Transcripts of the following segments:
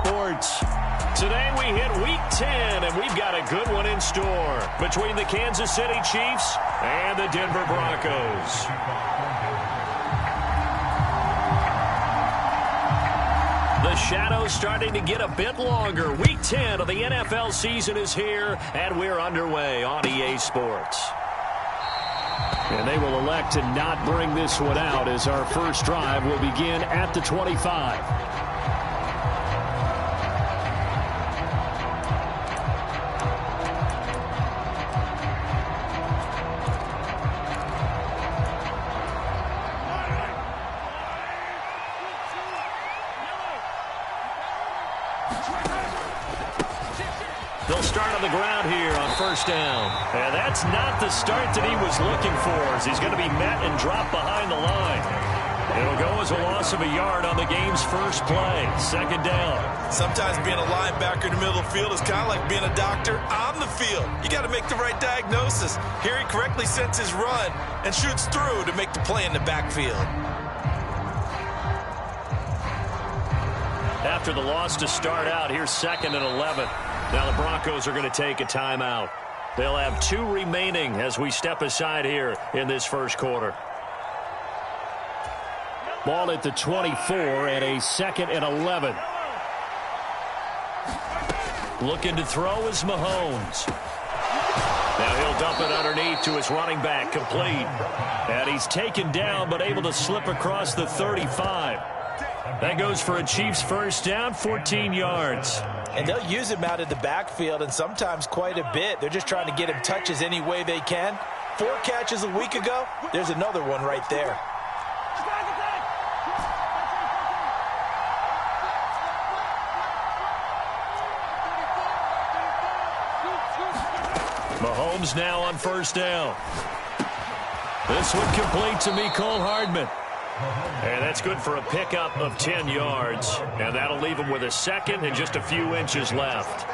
Sports. Today we hit Week 10, and we've got a good one in store between the Kansas City Chiefs and the Denver Broncos. The shadow's starting to get a bit longer. Week 10 of the NFL season is here, and we're underway on EA Sports. And they will elect to not bring this one out as our first drive will begin at the 25. They'll start on the ground here on first down. And that's not the start that he was looking for, as he's going to be met and dropped behind the line. It'll go as a loss of a yard on the game's first play. Second down. Sometimes being a linebacker in the middle of the field is kind of like being a doctor on the field. You got to make the right diagnosis. Here he correctly sets his run and shoots through to make the play in the backfield. After the loss to start out, here's 2nd and 11. Now the Broncos are going to take a timeout. They'll have 2 remaining as we step aside here in this first quarter. Ball at the 24 and a 2nd and 11. Looking to throw is Mahomes. Now he'll dump it underneath to his running back, complete. And he's taken down but able to slip across the 35. That goes for a Chiefs first down, 14 yards. And they'll use him out of the backfield, and sometimes quite a bit. They're just trying to get him touches any way they can. 4 catches a week ago. There's another one right there. Mahomes now on first down. This one complete to Mecole Hardman. And that's good for a pickup of 10 yards. And that'll leave him with a second and just a few inches left.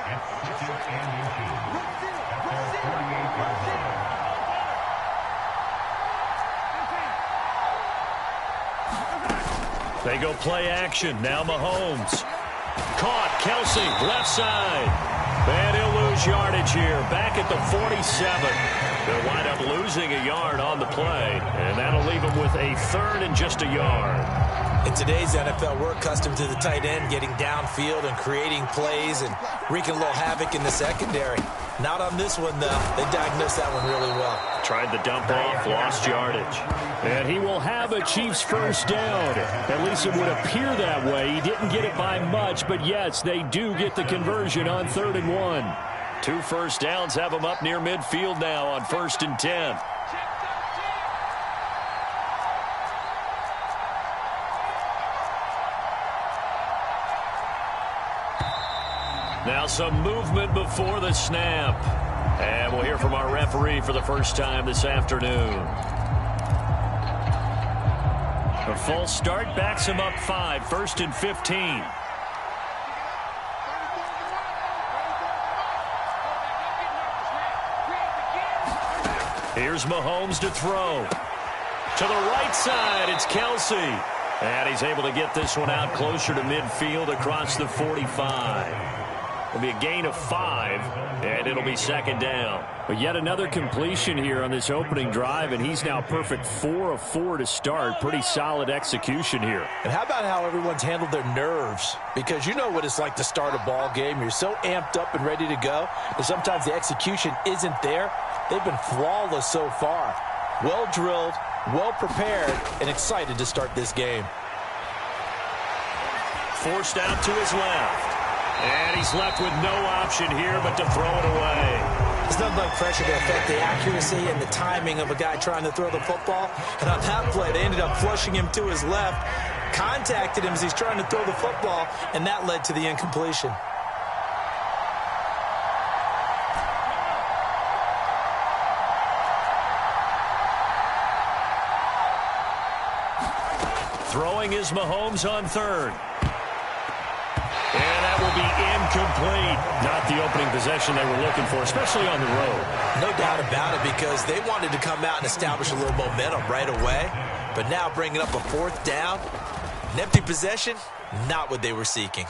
They go play action. Now Mahomes. Caught. Kelsey, left side. And he'll lose yardage here. Back at the 47. They'll wind up losing a yard on the play. And that'll leave them with a 3rd and just a yard. In today's NFL, we're accustomed to the tight end getting downfield and creating plays and wreaking a little havoc in the secondary. Not on this one, though. They diagnosed that one really well. Tried the dump off, lost yardage. And he will have a Chiefs first down. At least it would appear that way. He didn't get it by much, but yes, they do get the conversion on 3rd and 1. 2 first downs have him up near midfield now on 1st and 10. Now some movement before the snap. And we'll hear from our referee for the first time this afternoon. A false start backs him up 5, 1st and 15. Here's Mahomes to throw. To the right side, it's Kelsey. And he's able to get this one out closer to midfield across the 45. It'll be a gain of 5, and it'll be 2nd down. But yet another completion here on this opening drive, and he's now perfect 4 of 4 to start. Pretty solid execution here. And how about how everyone's handled their nerves? Because you know what it's like to start a ball game. You're so amped up and ready to go, and sometimes the execution isn't there. They've been flawless so far. Well drilled, well prepared, and excited to start this game. Forced out to his left. And he's left with no option here but to throw it away. There's nothing like pressure to affect the accuracy and the timing of a guy trying to throw the football. And on that play, they ended up flushing him to his left, contacted him as he's trying to throw the football, and that led to the incompletion. Throwing is Mahomes on 3rd. And that will be incomplete. Not the opening possession they were looking for, especially on the road. No doubt about it, because they wanted to come out and establish a little momentum right away. But now bringing up a 4th down, an empty possession, not what they were seeking.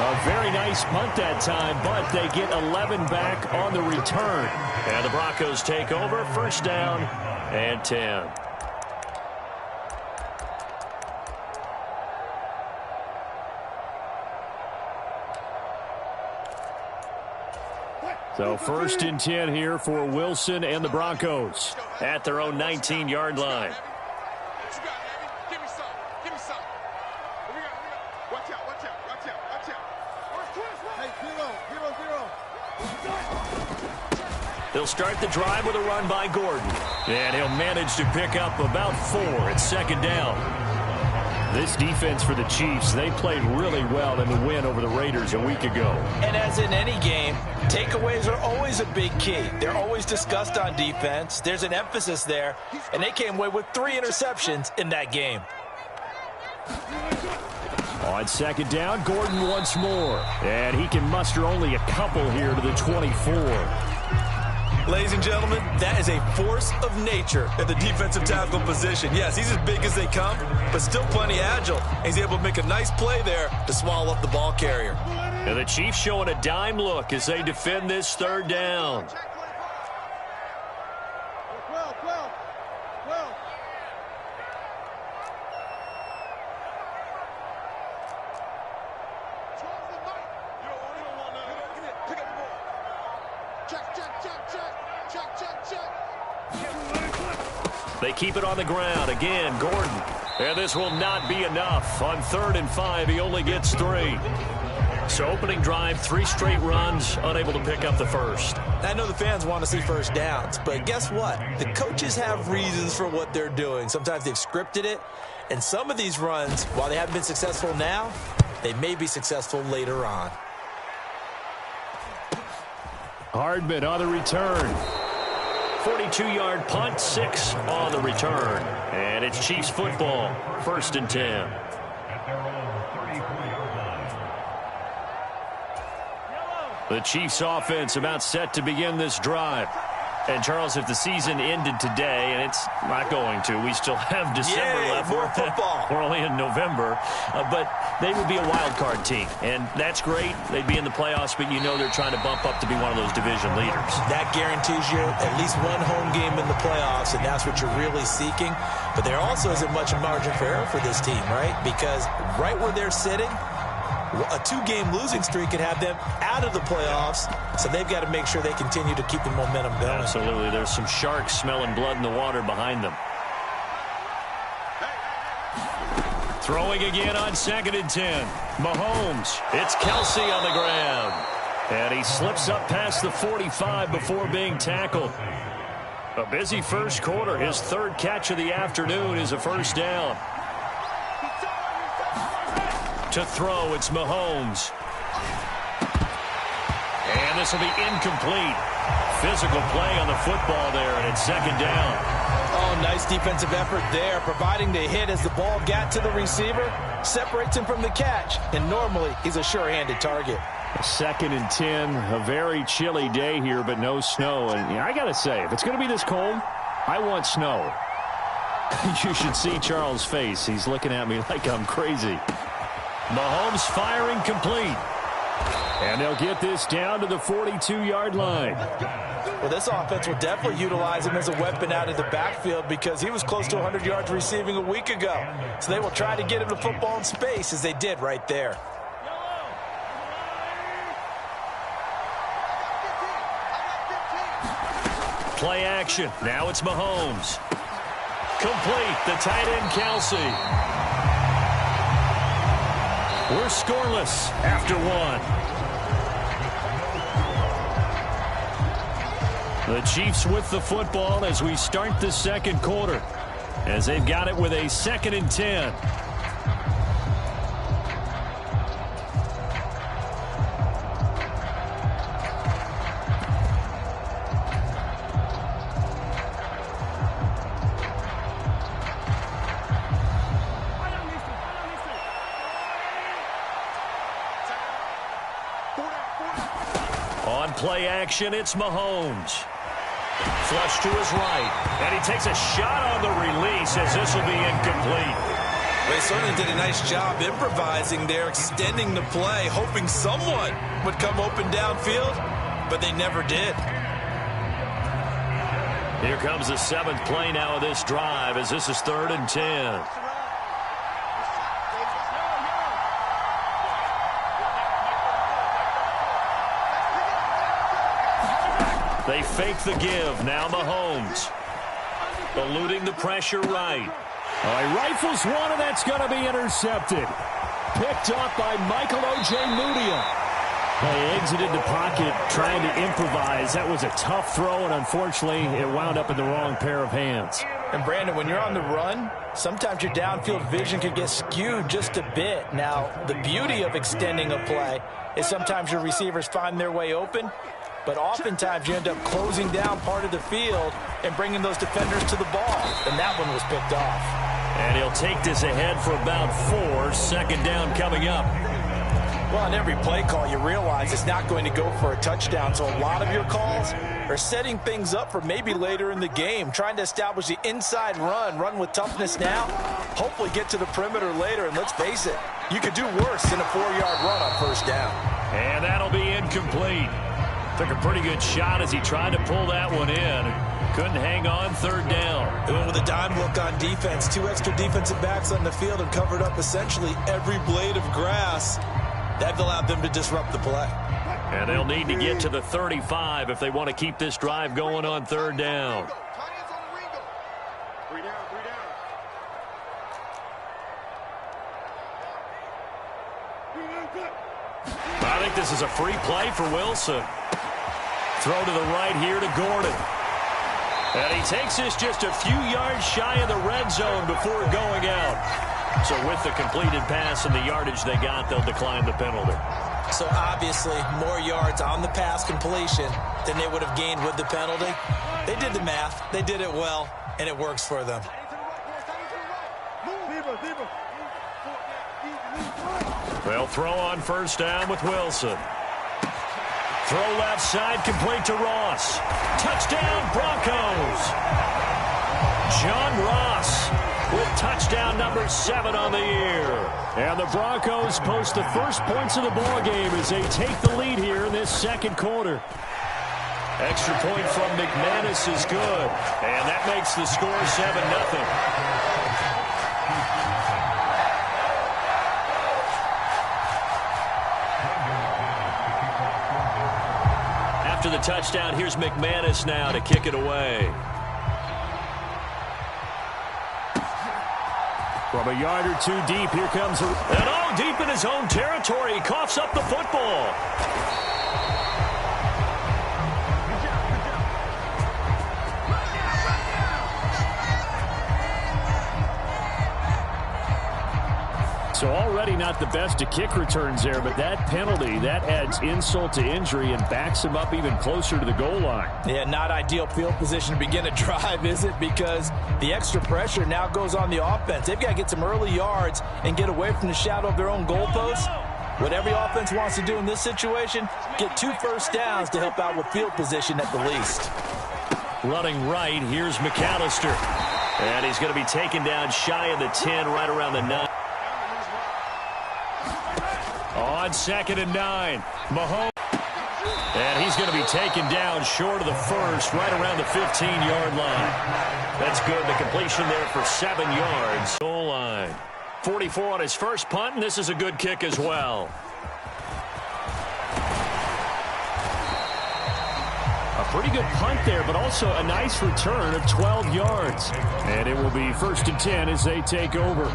A very nice punt that time, but they get 11 back on the return. And the Broncos take over, first down and 10. So first and 10 here for Wilson and the Broncos at their own 19-yard line. They'll start the drive with a run by Gordon. And he'll manage to pick up about 4 at second down. This defense for the Chiefs, they played really well in the win over the Raiders a week ago. And as in any game, takeaways are always a big key. They're always discussed on defense. There's an emphasis there, and they came away with 3 interceptions in that game. On second down, Gordon once more. And he can muster only a couple here to the 24. Ladies and gentlemen, that is a force of nature at the defensive tackle position. Yes, he's as big as they come, but still plenty agile. He's able to make a nice play there to swallow up the ball carrier. And the Chiefs showing a dime look as they defend this third down. They keep it on the ground. Again, Gordon. And this will not be enough. On 3rd and 5, he only gets 3. So opening drive, 3 straight runs, unable to pick up the first. I know the fans want to see first downs, but guess what? The coaches have reasons for what they're doing. Sometimes they've scripted it, and some of these runs, while they haven't been successful now, they may be successful later on. Hardman on the return. 42-yard punt, 6 on the return. And it's Chiefs football, 1st and 10. The Chiefs offense about set to begin this drive. And, Charles, if the season ended today, and it's not going to, we still have December left. More football. We're only in November. But they would be a wild card team. And that's great. They'd be in the playoffs, but you know they're trying to bump up to be one of those division leaders. That guarantees you at least one home game in the playoffs, and that's what you're really seeking. But there also isn't much margin for error for this team, right? Because right where they're sitting, a 2-game losing streak could have them out of the playoffs, so they've got to make sure they continue to keep the momentum going. Absolutely. There's some sharks smelling blood in the water behind them. Throwing again on 2nd and 10. Mahomes. It's Kelsey on the ground. And he slips up past the 45 before being tackled. A busy first quarter. His 3rd catch of the afternoon is a first down. To throw, it's Mahomes. And this will be incomplete. Physical play on the football there, and it's 2nd down. Oh, nice defensive effort there, providing the hit as the ball got to the receiver, separates him from the catch, and normally he's a sure-handed target. 2nd and 10, a very chilly day here, but no snow. And I got to say, if it's going to be this cold, I want snow. You should see Charles' face. He's looking at me like I'm crazy. Mahomes firing complete. And they'll get this down to the 42-yard line. Well, this offense will definitely utilize him as a weapon out of the backfield because he was close to 100 yards receiving a week ago. So they will try to get him the football in space as they did right there. Play action. Now it's Mahomes. Complete. The tight end, Kelsey. We're scoreless after 1. The Chiefs with the football as we start the 2nd quarter, as they've got it with a 2nd and 10. On play action, it's Mahomes. Flush to his right. And he takes a shot on the release as this will be incomplete. They certainly did a nice job improvising there, extending the play, hoping someone would come open downfield, but they never did. Here comes the 7th play now of this drive as this is 3rd and 10. They fake the give. Now Mahomes. Eluding the pressure right. He rifles one, and that's going to be intercepted. Picked up by Michael Ojemudia. He exited the pocket trying to improvise. That was a tough throw, and unfortunately, it wound up in the wrong pair of hands. And, Brandon, when you're on the run, sometimes your downfield vision can get skewed just a bit. Now, the beauty of extending a play is sometimes your receivers find their way open, but oftentimes you end up closing down part of the field and bringing those defenders to the ball, and that one was picked off. And he'll take this ahead for about 4. 2nd down coming up. Well, on every play call, you realize it's not going to go for a touchdown, so a lot of your calls are setting things up for maybe later in the game, trying to establish the inside run with toughness now, hopefully get to the perimeter later, and let's face it, you could do worse than a 4-yard run on 1st down. And that'll be incomplete. Took a pretty good shot as he tried to pull that one in. Couldn't hang on 3rd down. They went with a dime look on defense. 2 extra defensive backs on the field and covered up essentially every blade of grass. That allowed them to disrupt the play. And they'll need to get to the 35 if they want to keep this drive going on 3rd down. I think this is a free play for Wilson. Throw to the right here to Gordon. And he takes this just a few yards shy of the red zone before going out. So with the completed pass and the yardage they got, they'll decline the penalty. So obviously more yards on the pass completion than they would have gained with the penalty. They did the math. They did it well, and it works for them. They'll throw on 1st down with Wilson. Throw left side, complete to Ross. Touchdown, Broncos. John Ross with touchdown number 7 on the year. And the Broncos post the first points of the ball game as they take the lead here in this 2nd quarter. Extra point from McManus is good. And that makes the score 7-0. After the touchdown, here's McManus now to kick it away. From a yard or 2 deep, here comes and all deep in his own territory. He coughs up the football. So already not the best of kick returns there, but that penalty, that adds insult to injury and backs him up even closer to the goal line. Yeah, not ideal field position to begin a drive, is it? Because the extra pressure now goes on the offense. They've got to get some early yards and get away from the shadow of their own goalposts. What every offense wants to do in this situation, get 2 first downs to help out with field position at the least. Running right, here's McAllister. And he's going to be taken down shy of the 10, right around the 9. On 2nd and 9, Mahomes. And he's going to be taken down short of the 1st, right around the 15-yard line. That's good. The completion there for 7 yards. Goal line. 44 on his first punt, and this is a good kick as well. A pretty good punt there, but also a nice return of 12 yards. And it will be 1st and 10 as they take over.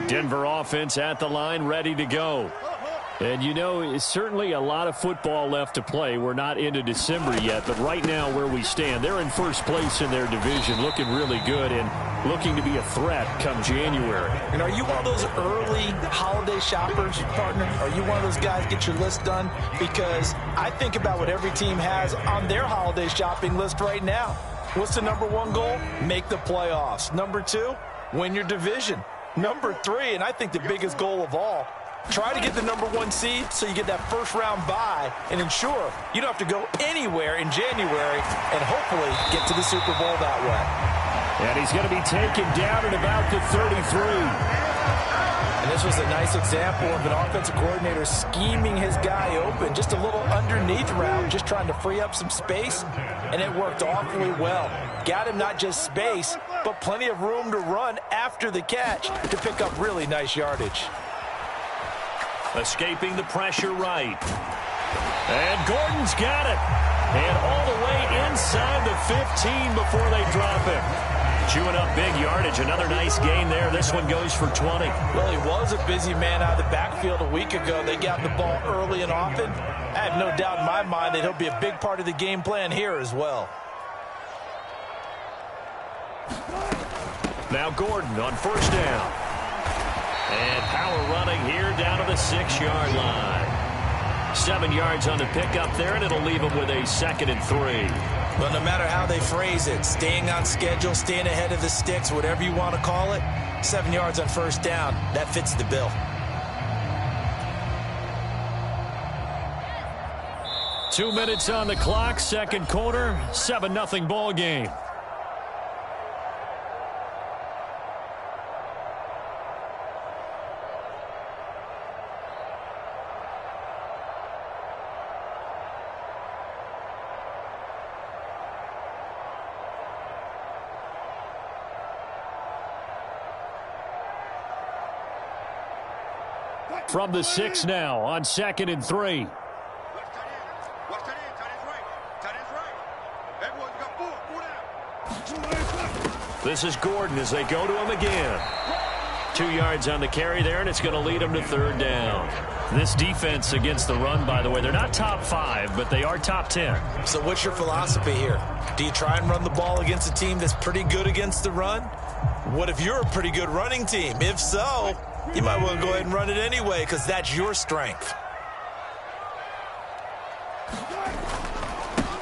Denver offense at the line, ready to go. And, you know, it's certainly a lot of football left to play. We're not into December yet, but right now where we stand, they're in 1st place in their division, looking really good and looking to be a threat come January. And are you one of those early holiday shoppers, partner? Are you one of those guys get your list done? Because I think about what every team has on their holiday shopping list right now. What's the number 1 goal? Make the playoffs. Number 2, win your division. Number 3, and I think the biggest goal of all, try to get the number 1 seed so you get that first-round bye and ensure you don't have to go anywhere in January and hopefully get to the Super Bowl that way. And he's going to be taken down at about the 33. And this was a nice example of an offensive coordinator scheming his guy open. Just a little underneath route, just trying to free up some space, and it worked awfully well. Got him not just space, but plenty of room to run after the catch to pick up really nice yardage. Escaping the pressure right. And Gordon's got it. And all the way inside the 15 before they drop him. Chewing up big yardage. Another nice gain there. This one goes for 20. Well, he was a busy man out of the backfield a week ago. They got the ball early and often. I have no doubt in my mind that he'll be a big part of the game plan here as well. Now Gordon on first down. And power running here down to the 6-yard line. 7 yards on the pickup there, and it'll leave him with a 2nd and 3. But no matter how they phrase it, staying on schedule, staying ahead of the sticks, whatever you want to call it, 7 yards on first down, that fits the bill. Two minutes on the clock, second quarter, 7-0 ball game. From the 6 now on 2nd and 3. This is Gordon as they go to him again. 2 yards on the carry there, and it's going to lead him to 3rd down. This defense against the run, by the way, they're not top 5, but they are top 10. So what's your philosophy here? Do you try and run the ball against a team that's pretty good against the run? What if you're a pretty good running team? If so, you might want to go ahead and run it anyway because that's your strength.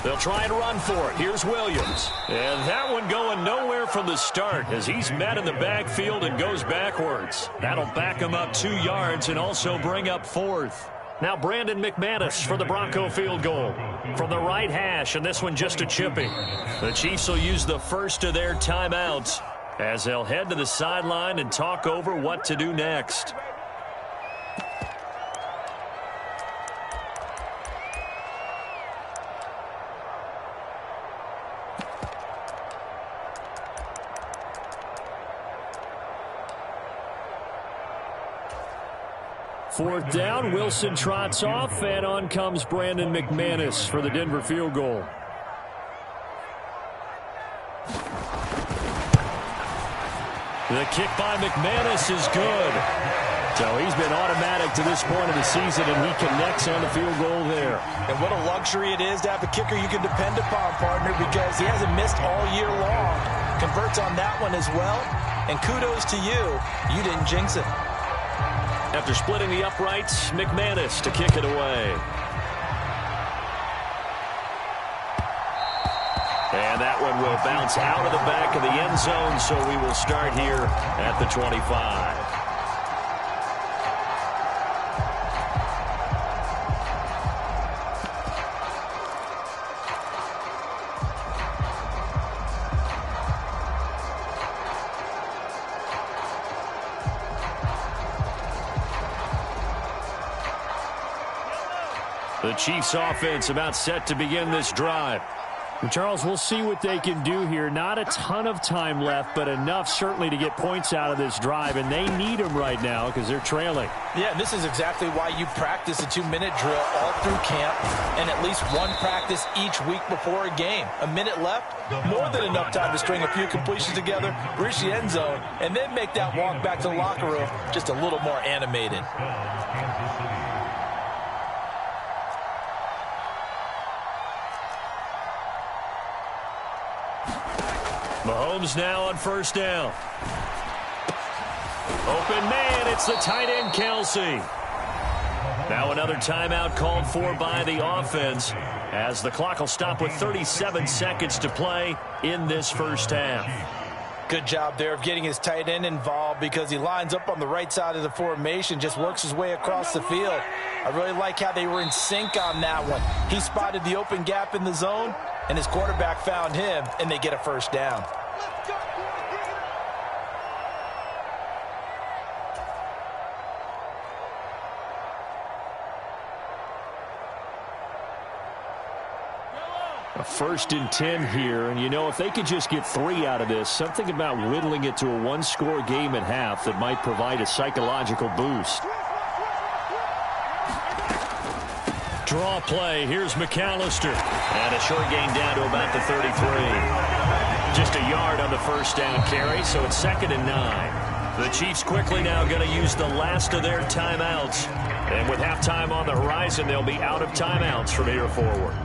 They'll try and run for it. Here's Williams. And that one going nowhere from the start as he's met in the backfield and goes backwards. That'll back him up 2 yards and also bring up 4th. Now Brandon McManus for the Bronco field goal. From the right hash, and this one just a chipping. The Chiefs will use the first of their timeouts as they'll head to the sideline and talk over what to do next. Fourth down, Wilson trots off, and on comes Brandon McManus for the Denver field goal. The kick by McManus is good. So he's been automatic to this point of the season, and he connects on the field goal there. And what a luxury it is to have a kicker you can depend upon, partner, because he hasn't missed all year long. Converts on that one as well, and kudos to you. You didn't jinx it. After splitting the uprights, McManus to kick it away. And that one will bounce out of the back of the end zone, so we will start here at the 25. The Chiefs offense about set to begin this drive. Charles, we'll see what they can do here. Not a ton of time left, but enough certainly to get points out of this drive, and they need them right now because they're trailing. Yeah, this is exactly why you practice a 2-minute drill all through camp and at least one practice each week before a game. A minute left, more than enough time to string a few completions together, reach the end zone, and then make that walk back to the locker room just a little more animated. Mahomes now on first down. Open man, it's the tight end Kelce. Now another timeout called for by the offense as the clock will stop with 37 seconds to play in this first half. Good job there of getting his tight end involved because he lines up on the right side of the formation, just works his way across the field. I really like how they were in sync on that one. He spotted the open gap in the zone, and his quarterback found him, and they get a first down. A 1st and 10 here, and you know, if they could just get 3 out of this, something about whittling it to a one-score game at half that might provide a psychological boost. Draw play. Here's McAllister. And a short gain down to about the 33. Just a yard on the first down carry, so it's 2nd and 9. The Chiefs quickly now going to use the last of their timeouts. And with halftime on the horizon, they'll be out of timeouts from here forward.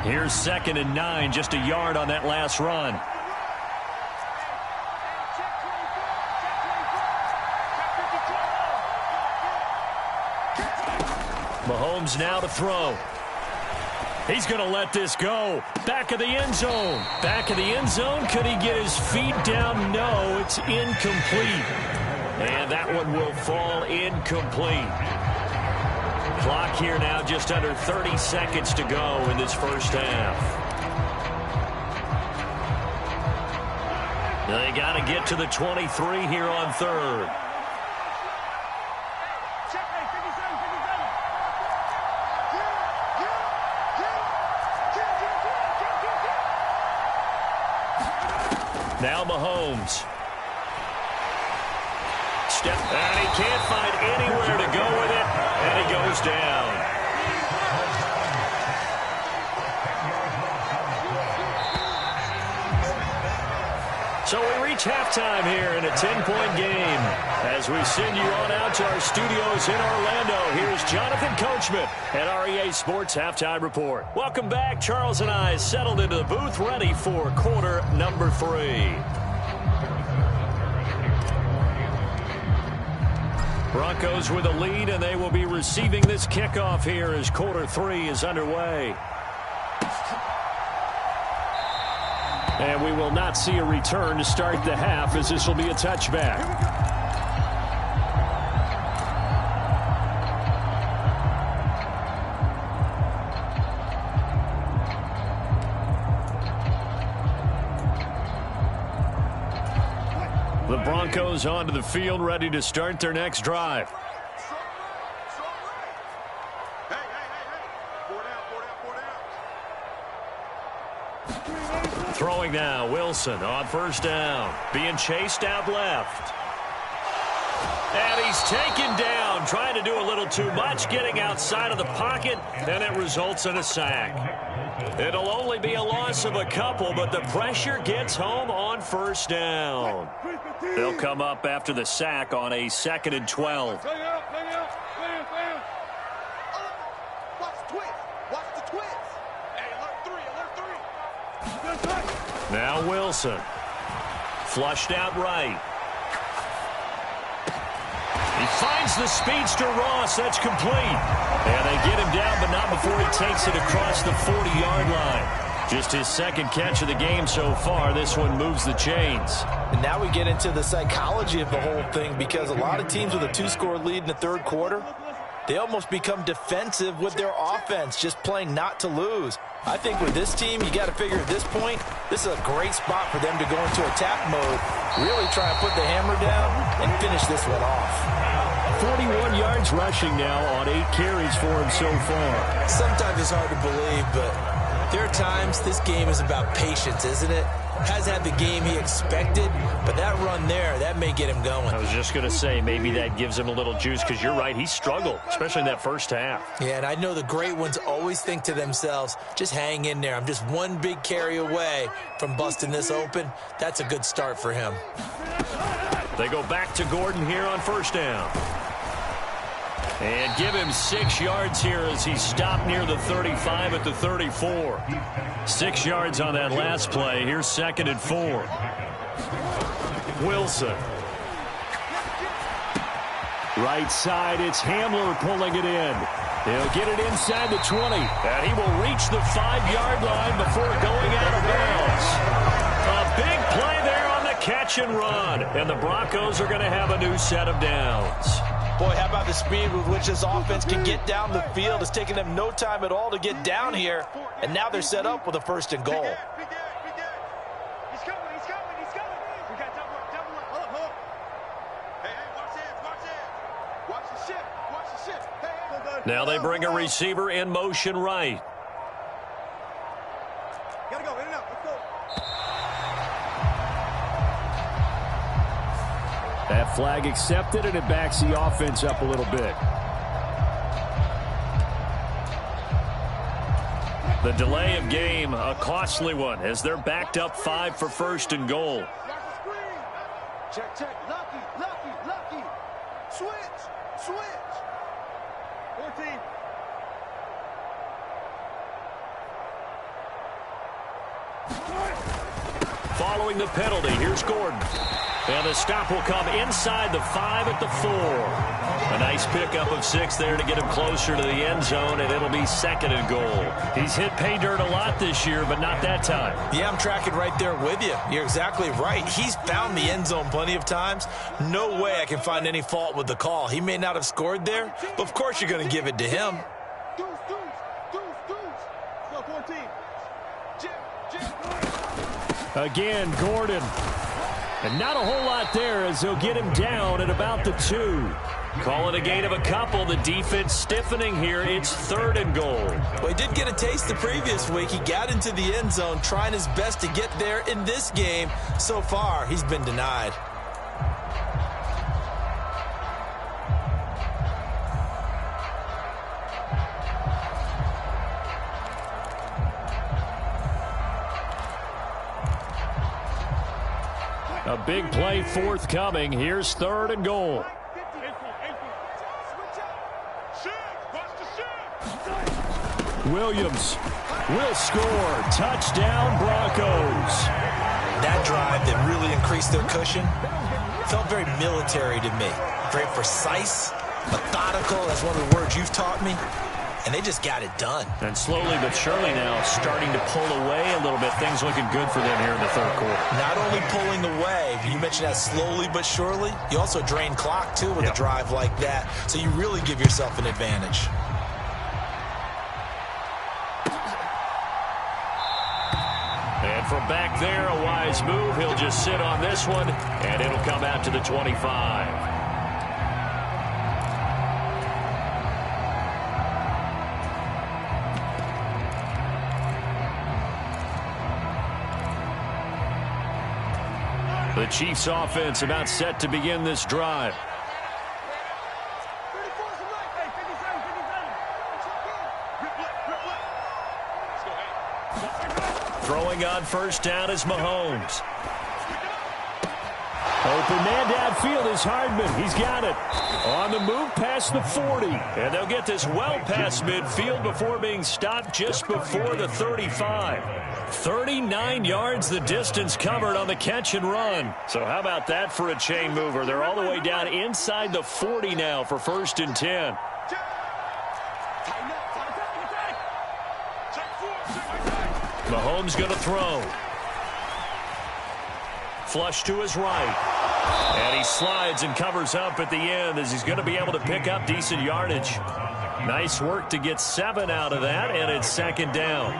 Here's 2nd and 9, just a yard on that last run. Mahomes now to throw. He's going to let this go. Back of the end zone. Back of the end zone. Could he get his feet down? No, it's incomplete. And that one will fall incomplete. Clock here now just under 30 seconds to go in this first half. They got to get to the 23 here on 3rd. Now Mahomes. And he can't find anywhere to go with it. And he goes down. So we reach halftime here in a 10-point game. As we send you on out to our studios in Orlando, here's Jonathan Coachman at our EA Sports Halftime Report. Welcome back. Charles and I settled into the booth, ready for quarter number 3. Broncos with a lead, and they will be receiving this kickoff here as quarter 3 is underway. And we will not see a return to start the half, as this will be a touchback. The Broncos onto the field, ready to start their next drive. Throwing now, Wilson on first down. Being chased out left. And he's taken down, trying to do a little too much, getting outside of the pocket, and it results in a sack. It'll only be a loss of a couple, but the pressure gets home on first down. They'll come up after the sack on a 2nd and 12. Now Wilson. Flushed out right. He finds the speedster Ross. That's complete. And they get him down, but not before he takes it across the 40-yard line. Just his 2nd catch of the game so far. This one moves the chains. And now we get into the psychology of the whole thing, because a lot of teams with a 2-score lead in the 3rd quarter, they almost become defensive with their offense, just playing not to lose. I think with this team, you got to figure at this point, this is a great spot for them to go into attack mode, really try and put the hammer down and finish this one off. 41 yards rushing now on 8 carries for him so far. Sometimes it's hard to believe, but there are times this game is about patience, isn't it? Has had the game he expected, but that run there, that may get him going. I was just going to say, maybe that gives him a little juice, because you're right, he struggled, especially in that first half. Yeah, and I know the great ones always think to themselves, just hang in there. I'm just one big carry away from busting this open. That's a good start for him. They go back to Gordon here on first down. And give him 6 yards here as he stopped near the 35 at the 34. 6 yards on that last play. Here's 2nd and 4. Wilson. Right side, it's Hamler pulling it in. He'll get it inside the 20. And he will reach the 5-yard line before going out of bounds. catch and run. And the Broncos are going to have a new set of downs. Boy, how about the speed with which this offense can get down the field? It's taken them no time at all to get down here. And now they're set up with a 1st and goal. He's coming. We got double up. Hold up. Hey, watch the shift. Hey. Now they bring a receiver in motion right. Gotta go, in and out. Let's go. That flag accepted, and it backs the offense up a little bit. The delay of game, a costly one, as they're backed up 5 for 1st and goal. Check. Lucky. Switch. 14. Following the penalty, here's Gordon. And the stop will come inside the 5 at the 4. A nice pickup of 6 there to get him closer to the end zone, and it'll be 2nd and goal. He's hit pay dirt a lot this year, but not that time. Yeah, I'm tracking right there with you. You're exactly right. He's found the end zone plenty of times. No way I can find any fault with the call. He may not have scored there, but of course you're going to give it to him. Deuce. Still 14. Again, Gordon. And not a whole lot there as they'll get him down at about the 2. Call it a gain of a couple. The defense stiffening here. It's 3rd and goal. Well, he did get a taste the previous week. He got into the end zone trying his best to get there in this game. So far, he's been denied. A big play forthcoming. Here's 3rd and goal. Williams will score. Touchdown, Broncos. That drive that really increased their cushion felt very military to me. Very precise, methodical. That's one of the words you've taught me. And they just got it done. And slowly but surely now starting to pull away a little bit. Things looking good for them here in the 3rd quarter. Not only pulling away, you mentioned that slowly but surely. You also drain clock, too, with a drive like that. So you really give yourself an advantage. And from back there, a wise move. He'll just sit on this one, and it'll come out to the 25. The Chiefs offense about set to begin this drive. Throwing on 1st down is Mahomes. Open man downfield is Hardman. He's got it. On the move past the 40. And they'll get this well past midfield before being stopped just before the 35. 39 yards the distance covered on the catch and run. So how about that for a chain mover? They're all the way down inside the 40 now for 1st and 10. Mahomes going to throw. Flush to his right. And he slides and covers up at the end as he's going to be able to pick up decent yardage. Nice work to get 7 out of that, and it's 2nd down.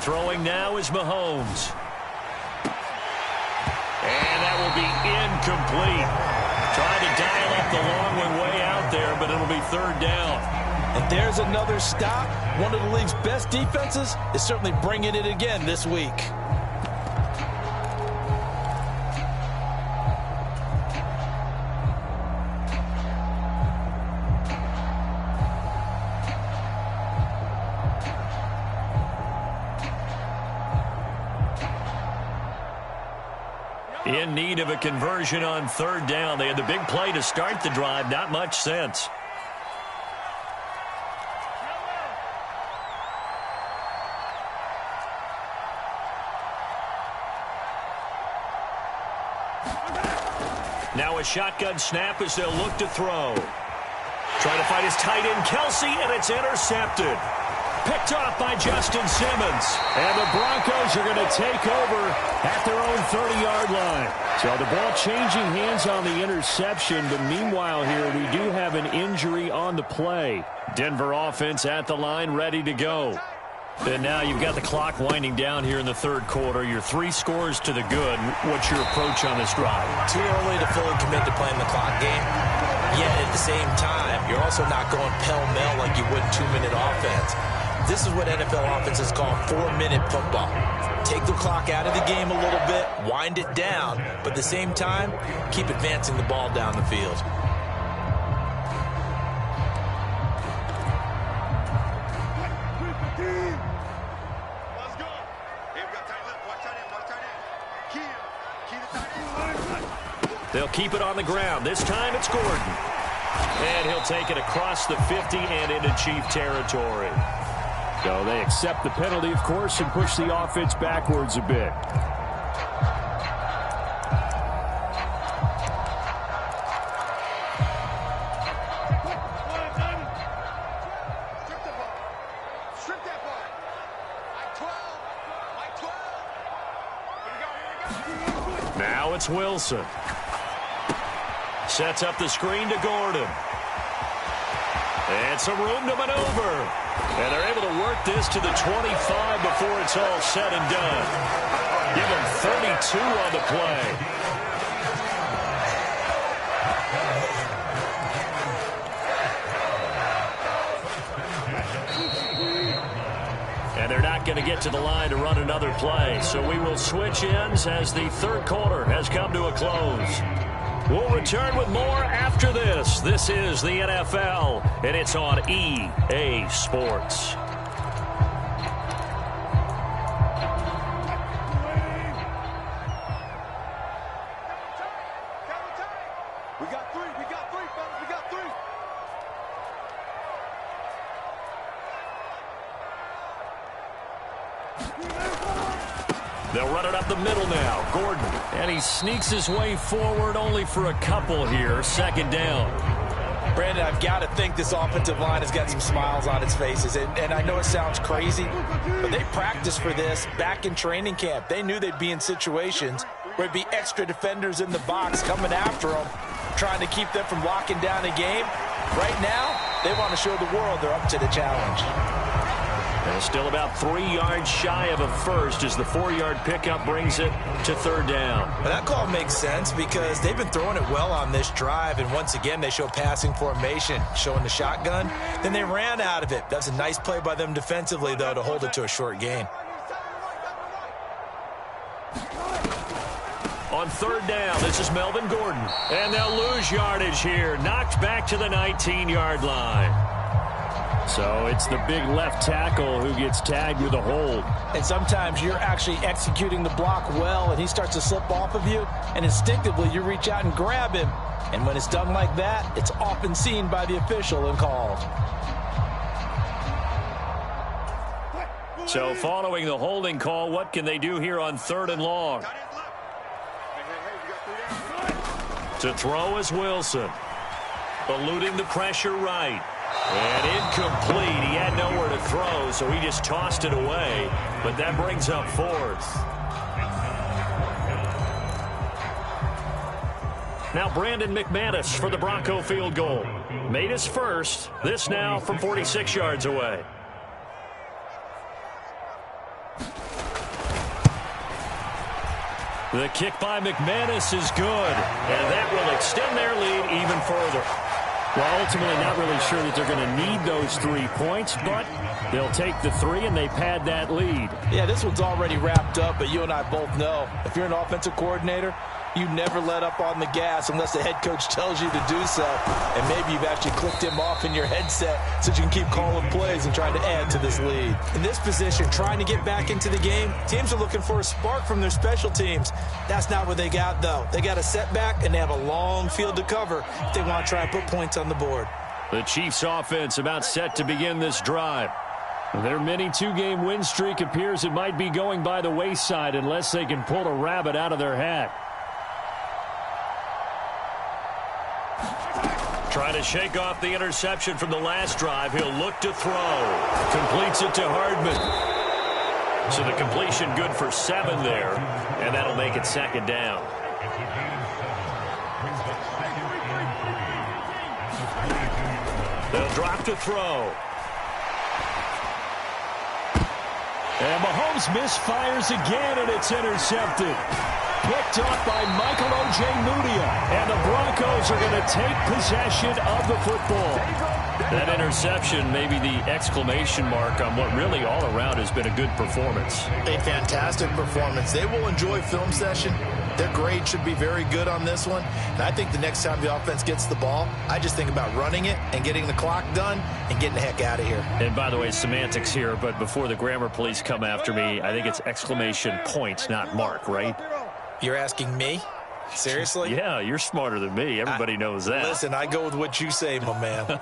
Throwing now is Mahomes. And that will be incomplete. Trying to dial up the long one way out there, but it'll be 3rd down. And there's another stop. One of the league's best defenses is certainly bringing it again this week. In need of a conversion on 3rd down. They had the big play to start the drive. Not much sense. Now a shotgun snap as they'll look to throw. Trying to find his tight end, Kelce, and it's intercepted. picked off by Justin Simmons. And the Broncos are going to take over at their own 30-yard line. So the ball changing hands on the interception, but meanwhile here we do have an injury on the play. Denver offense at the line, ready to go. And now you've got the clock winding down here in the third quarter. You're 3 scores to the good. What's your approach on this drive? Too early to fully commit to playing the clock game. Yet at the same time, you're also not going pell-mell like you would in 2-minute offense. This is what NFL offenses call 4-minute football. Take the clock out of the game a little bit, wind it down, but at the same time, keep advancing the ball down the field. They'll keep it on the ground. This time it's Gordon. And he'll take it across the 50 and into Chief territory. So they accept the penalty, of course, and push the offense backwards a bit. Strip that ball. Like 12. Now it's Wilson. Sets up the screen to Gordon. And some room to maneuver. And they're able to work this to the 25 before it's all said and done. Give them 32 on the play. And they're not going to get to the line to run another play. So we will switch ends as the third quarter has come to a close. We'll return with more after this. This is the NFL, and it's on EA Sports. We got three, fellas. We got 3. They'll run it up the middle now. Gordon. And he sneaks his way forward only for a couple here. Second down. Brandon, I've got to think this offensive line has got some smiles on its faces. And I know it sounds crazy, but they practiced for this back in training camp. They knew they'd be in situations where there'd be extra defenders in the box coming after them, trying to keep them from locking down a game. Right now, they want to show the world they're up to the challenge. And still about 3 yards shy of a first as the 4-yard pickup brings it to third down. Well, that call makes sense because they've been throwing it well on this drive, and once again they show passing formation, showing the shotgun. Then they ran out of it. That's a nice play by them defensively, though, to hold it to a short gain. On third down, this is Melvin Gordon. And they'll lose yardage here. Knocked back to the 19-yard line. So it's the big left tackle who gets tagged with a hold. And sometimes you're actually executing the block well, and he starts to slip off of you, and instinctively you reach out and grab him. And when it's done like that, it's often seen by the official and called. So following the holding call, what can they do here on third and long? To throw is Wilson. Eluding the pressure right. And incomplete. He had nowhere to throw, so he just tossed it away. But that brings up fourth. Now Brandon McManus for the Bronco field goal. Made his first. This now from 46 yards away. The kick by McManus is good. And that will extend their lead even further. Well, ultimately not really sure that they're going to need those 3 points, but they'll take the 3 and they pad that lead. Yeah, this one's already wrapped up, but you and I both know if you're an offensive coordinator, you never let up on the gas unless the head coach tells you to do so. And maybe you've actually clicked him off in your headset so you can keep calling plays and trying to add to this lead. In this position, trying to get back into the game, teams are looking for a spark from their special teams. That's not what they got, though. They got a setback, and they have a long field to cover if they want to try and put points on the board. The Chiefs offense about set to begin this drive. Their mini 2-game win streak appears it might be going by the wayside unless they can pull a rabbit out of their hat. Trying to shake off the interception from the last drive. He'll look to throw. Completes it to Hardman. So the completion good for 7 there, and that'll make it 2nd down. They'll drop to throw. And Mahomes misfires again, and it's intercepted. Picked up by Michael Ojemudia. And the Broncos are going to take possession of the football. That interception may be the exclamation mark on what really all around has been a good performance. A fantastic performance. They will enjoy film session. Their grade should be very good on this one. And I think the next time the offense gets the ball, I just think about running it and getting the clock done and getting the heck out of here. And by the way, semantics here, but before the grammar police come after me, I think it's exclamation point, not mark, right? You're asking me? Seriously? Yeah, you're smarter than me. Everybody knows that. Listen, I go with what you say, my man.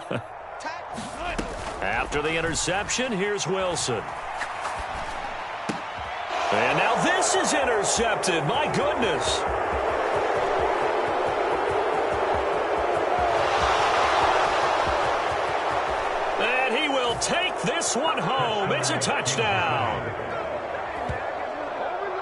After the interception, here's Wilson. And now this is intercepted. My goodness. And he will take this one home. It's a touchdown.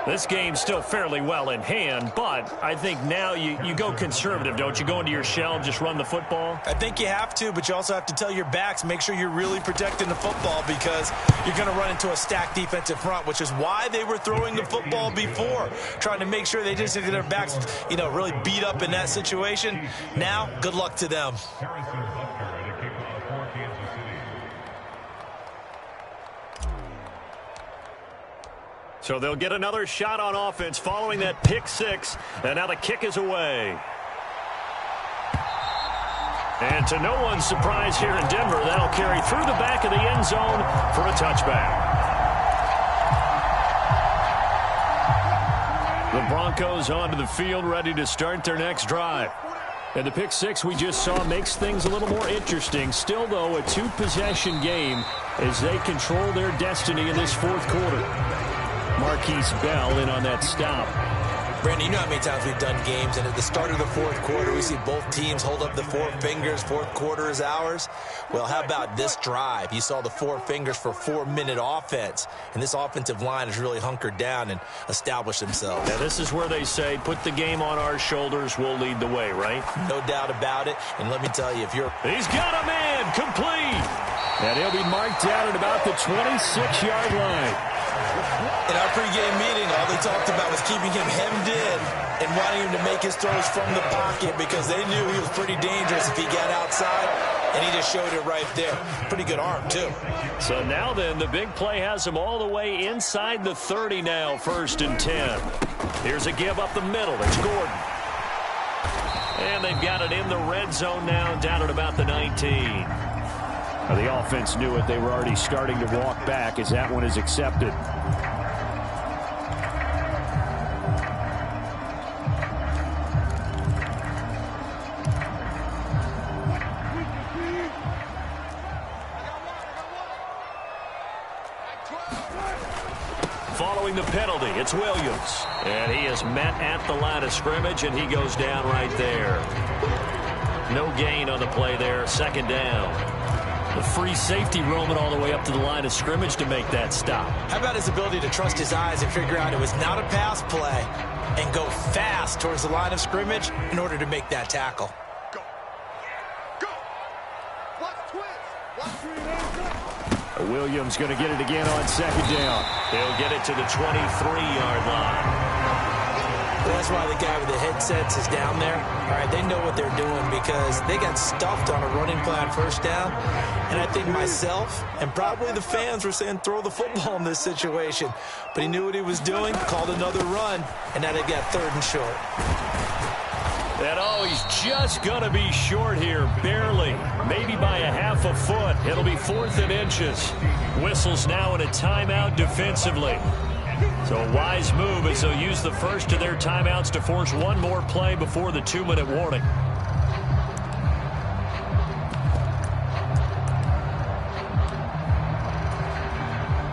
This game's still fairly well in hand, but I think now you go conservative, don't you? Go into your shell and just run the football? I think you have to, but you also have to tell your backs, make sure you're really protecting the football because you're going to run into a stacked defensive front, which is why they were throwing the football before, trying to make sure they just get their backs, really beat up in that situation. Now, good luck to them. So they'll get another shot on offense following that pick 6, and now the kick is away. And to no one's surprise here in Denver, that'll carry through the back of the end zone for a touchback. The Broncos onto the field, ready to start their next drive. And the pick 6 we just saw makes things a little more interesting. Still, though, a 2-possession game as they control their destiny in this 4th quarter. Marquise Bell in on that stop. Brandon, you know how many times we've done games, and at the start of the 4th quarter, we see both teams hold up the 4 fingers, 4th quarter is ours. Well, how about this drive? You saw the 4 fingers for 4-minute offense, and this offensive line has really hunkered down and established themselves. Now, this is where they say, put the game on our shoulders, we'll lead the way, right? No doubt about it, and let me tell you, He's got a man, complete! And he'll be marked down at about the 26-yard line. In our pregame meeting, all they talked about was keeping him hemmed in and wanting him to make his throws from the pocket because they knew he was pretty dangerous if he got outside, and he just showed it right there. Pretty good arm, too. So now then, the big play has him all the way inside the 30 now, 1st and 10. Here's a give up the middle. It's Gordon. And they've got it in the red zone now, down at about the 19. Now, the offense knew it. They were already starting to walk back as that one is accepted. Following the penalty, it's Williams. And he is met at the line of scrimmage, and he goes down right there. No gain on the play there, 2nd down. The free safety roaming all the way up to the line of scrimmage to make that stop. How about his ability to trust his eyes and figure out it was not a pass play and go fast towards the line of scrimmage in order to make that tackle? Go. Go. Watch twist. Watch 3 hands up. Williams going to get it again on 2nd down. He'll get it to the 23-yard line. That's why the guy with the headsets is down there. All right, they know what they're doing because they got stuffed on a running play on 1st down. And I think myself and probably the fans were saying throw the football in this situation. But he knew what he was doing, called another run, and now they got 3rd and short. And oh, he's just going to be short here, barely, maybe by a half a foot. It'll be 4th and inches. Whistles now in a timeout defensively. So a wise move as they'll use the first of their timeouts to force one more play before the 2-minute warning.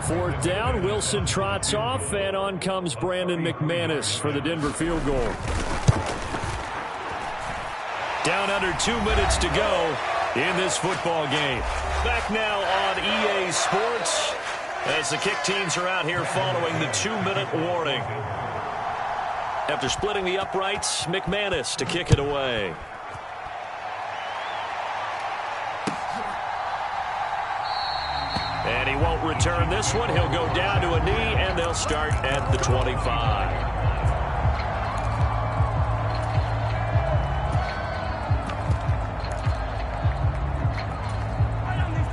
Fourth down, Wilson trots off, and on comes Brandon McManus for the Denver field goal. Down Down under 2 minutes to go in this football game. Back now on EA Sports as the kick teams are out here following the 2-minute warning. After splitting the uprights, McManus to kick it away. And he won't return this one. He'll go down to a knee, and they'll start at the 25.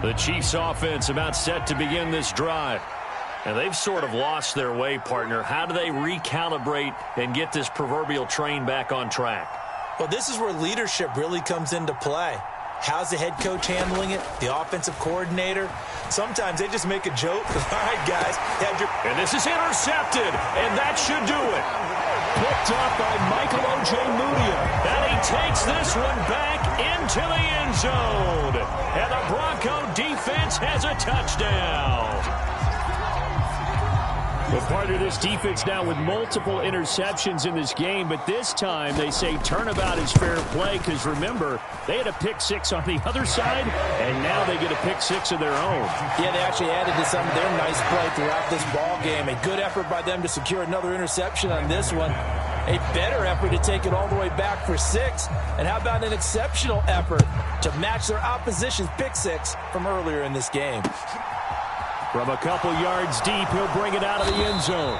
The Chiefs offense about set to begin this drive. And they've sort of lost their way, partner. How do they recalibrate and get this proverbial train back on track? Well, this is where leadership really comes into play. How's the head coach handling it? The offensive coordinator? Sometimes they just make a joke. All right, guys. And this is intercepted, and that should do it. Picked up by Michael Ojemudia. And he takes this one back into the end zone. And the Bronco defense has a touchdown. Well, part of this defense now with multiple interceptions in this game, but this time they say turnabout is fair play because, remember, they had a pick six on the other side, and now they get a pick six of their own. Yeah, they actually added to some of their nice play throughout this ball game. A good effort by them to secure another interception on this one. A better effort to take it all the way back for 6. And how about an exceptional effort to match their opposition's pick six from earlier in this game? From a couple yards deep, he'll bring it out of the end zone.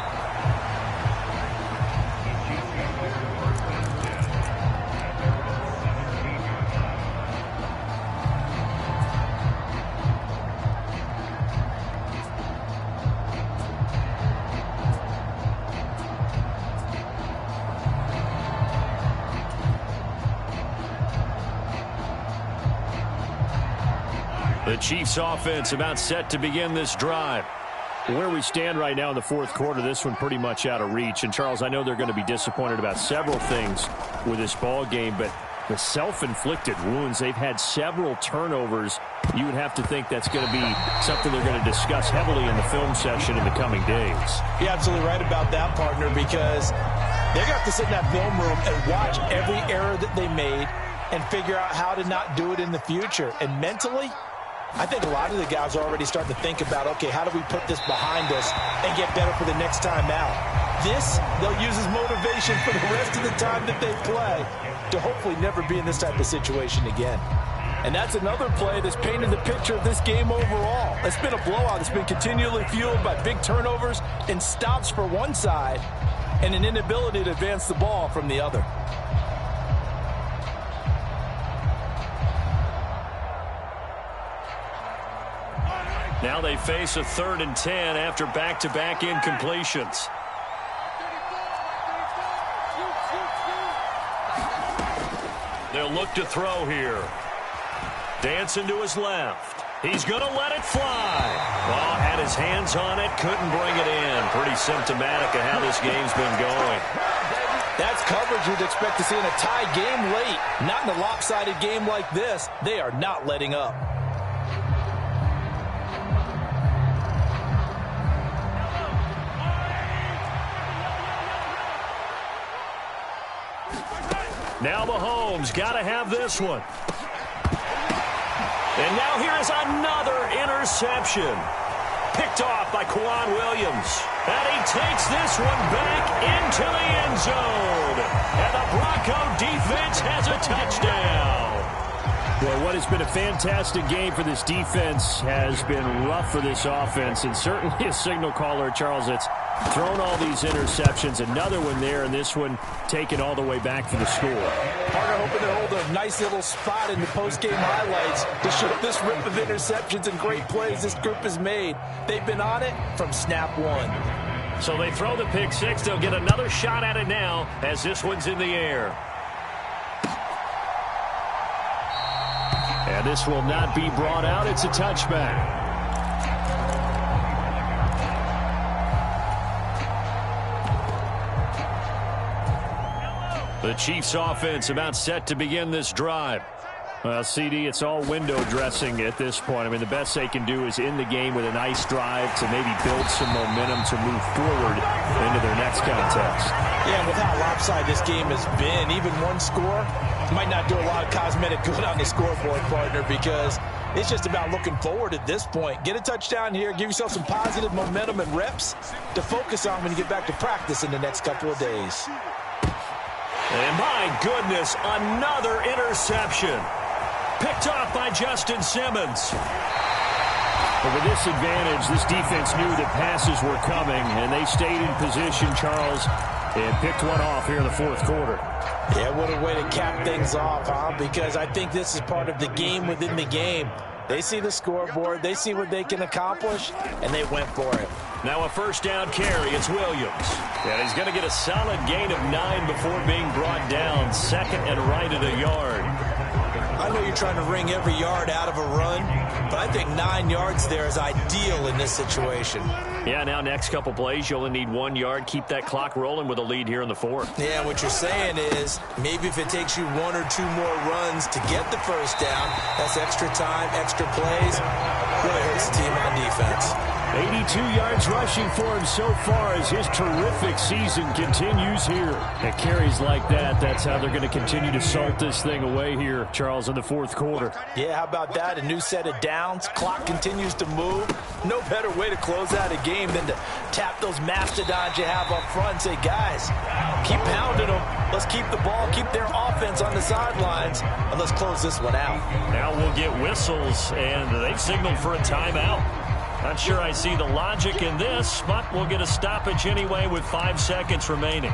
The Chiefs offense about set to begin this drive. Where we stand right now in the fourth quarter, this one pretty much out of reach. And, Charles, I know they're going to be disappointed about several things with this ball game, but the self-inflicted wounds, they've had several turnovers. You would have to think that's going to be something they're going to discuss heavily in the film session in the coming days. You're absolutely right about that, partner, because they're going to have to sit in that film room and watch every error that they made and figure out how to not do it in the future. And mentally, I think a lot of the guys are already starting to think about, okay, how do we put this behind us and get better for the next time out? This, they'll use as motivation for the rest of the time that they play to hopefully never be in this type of situation again. And that's another play that's painted the picture of this game overall. It's been a blowout. It's been continually fueled by big turnovers and stops for one side and an inability to advance the ball from the other. Now they face a 3rd and 10 after back-to-back incompletions. They'll look to throw here. Dancing to his left. He's going to let it fly. Well, had his hands on it, couldn't bring it in. Pretty symptomatic of how this game's been going. That's coverage you'd expect to see in a tie game late. Not in a lopsided game like this. They are not letting up. Now Mahomes got to have this one. And now here is another interception. Picked off by Kwan Williams. And he takes this one back into the end zone. And the Bronco defense has a touchdown. Well, what has been a fantastic game for this defense has been rough for this offense. And certainly a signal caller, Charles, that's thrown all these interceptions. Another one there, and this one taken all the way back for the score. Parker hoping to hold a nice little spot in the post-game highlights to show this rip of interceptions and great plays this group has made. They've been on it from snap one. So they throw the pick six. They'll get another shot at it now as this one's in the air. And this will not be brought out. It's a touchback. The Chiefs offense about set to begin this drive. Well, CD, it's all window dressing at this point. I mean, the best they can do is end the game with a nice drive to maybe build some momentum to move forward into their next contest. Yeah, and with how lopsided this game has been, even one score might not do a lot of cosmetic good on the scoreboard, partner, because it's just about looking forward at this point. Get a touchdown here, give yourself some positive momentum and reps to focus on when you get back to practice in the next couple of days. And my goodness, another interception. Picked off by Justin Simmons. But with this advantage, this defense knew that passes were coming, and they stayed in position, Charles, and picked one off here in the fourth quarter. Yeah, what a way to cap things off, huh? Because I think this is part of the game within the game. They see the scoreboard, they see what they can accomplish, and they went for it. Now a first down carry, it's Williams. And he's going to get a solid gain of 9 before being brought down, second and right at a yard. I know you're trying to wring every yard out of a run, but I think 9 yards there is ideal in this situation. Yeah, now next couple plays, you only need 1 yard. Keep that clock rolling with a lead here in the fourth. Yeah, what you're saying is maybe if it takes you 1 or 2 more runs to get the first down, that's extra time, extra plays. Really hurts the team on defense. 82 yards rushing for him so far as his terrific season continues here. At carries like that, that's how they're going to continue to salt this thing away here, Charles, in the fourth quarter. Yeah, how about that? A new set of downs. Clock continues to move. No better way to close out a game than to tap those mastodons you have up front and say, guys, keep pounding them. Let's keep the ball, keep their offense on the sidelines, and let's close this one out. Now we'll get whistles, and they've signaled for a timeout. Not sure I see the logic in this, but we'll get a stoppage anyway with 5 seconds remaining.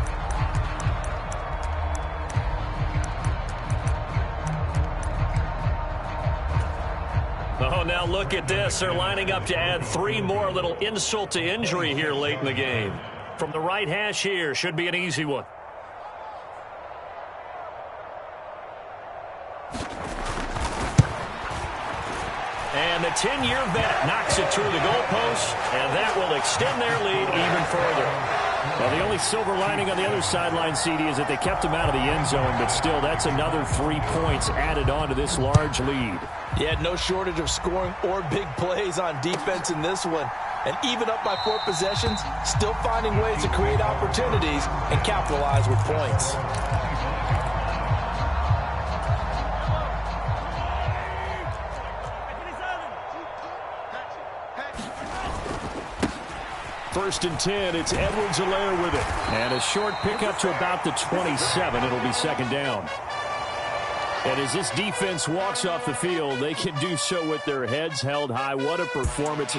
Oh, now look at this. They're lining up to add 3 more. Little insult to injury here late in the game. From the right hash here, should be an easy one. And the 10-year vet knocks it through the goalpost, and that will extend their lead even further. Well, the only silver lining on the other sideline, CD, is that they kept him out of the end zone, but still, that's another 3 points added on to this large lead. Yeah, no shortage of scoring or big plays on defense in this one. And even up by 4 possessions, still finding ways to create opportunities and capitalize with points. First and 10, it's Edwards-Helaire with it. And a short pickup to about the 27. It'll be second down. And as this defense walks off the field, they can do so with their heads held high. What a performance.